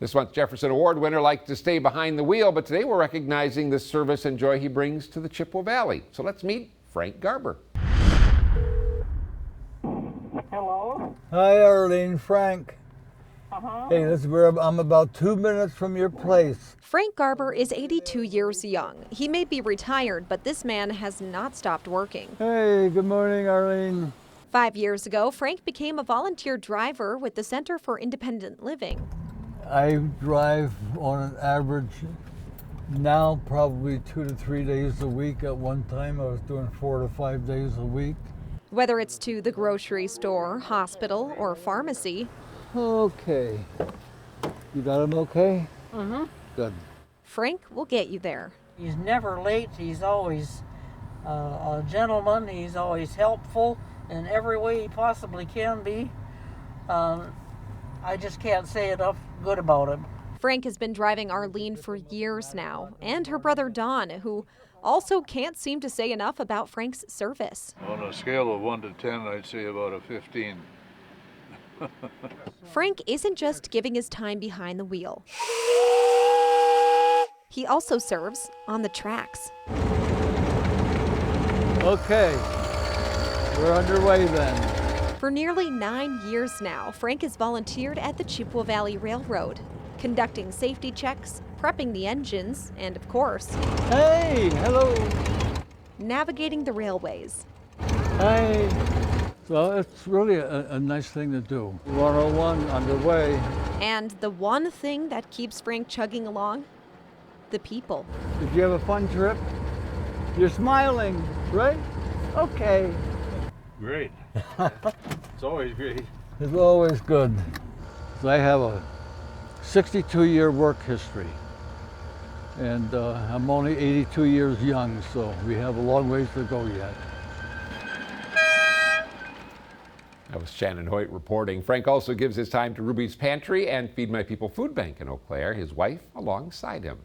This month's Jefferson Award winner likes to stay behind the wheel, but today we're recognizing the service and joy he brings to the Chippewa Valley. So let's meet Frank Garber. Hello? Hi, Arlene. Frank. Hey, this is where I'm about 2 minutes from your place. Frank Garber is 82 years young. He may be retired, but this man has not stopped working. Hey, good morning, Arlene. 5 years ago, Frank became a volunteer driver with the Center for Independent Living. I drive on an average now probably 2 to 3 days a week. At one time, I was doing 4 to 5 days a week. Whether it's to the grocery store, hospital, or pharmacy. Okay. You got him okay? Mm-hmm. Good. Frank will get you there. He's never late. He's always a gentleman. He's always helpful in every way he possibly can be. I just can't say enough good about him. Frank has been driving Arlene for years now, and her brother Don, who also can't seem to say enough about Frank's service. On a scale of 1 to 10, I'd say about a 15. Frank isn't just giving his time behind the wheel. He also serves on the tracks. Okay, we're underway then. For nearly 9 years now, Frank has volunteered at the Chippewa Valley Railroad, conducting safety checks, prepping the engines, and of course, Hey, hello. navigating the railways. Hey. Well, it's really a nice thing to do. 101 underway. And the one thing that keeps Frank chugging along? The people. Did you have a fun trip? You're smiling, right? Okay. Great. It's always great. It's always good. I have a 62-year work history, and I'm only 82 years young, so we have a long ways to go yet. That was Shannon Hoyt reporting. Frank also gives his time to Ruby's Pantry and Feed My People Food Bank in Eau Claire, his wife alongside him.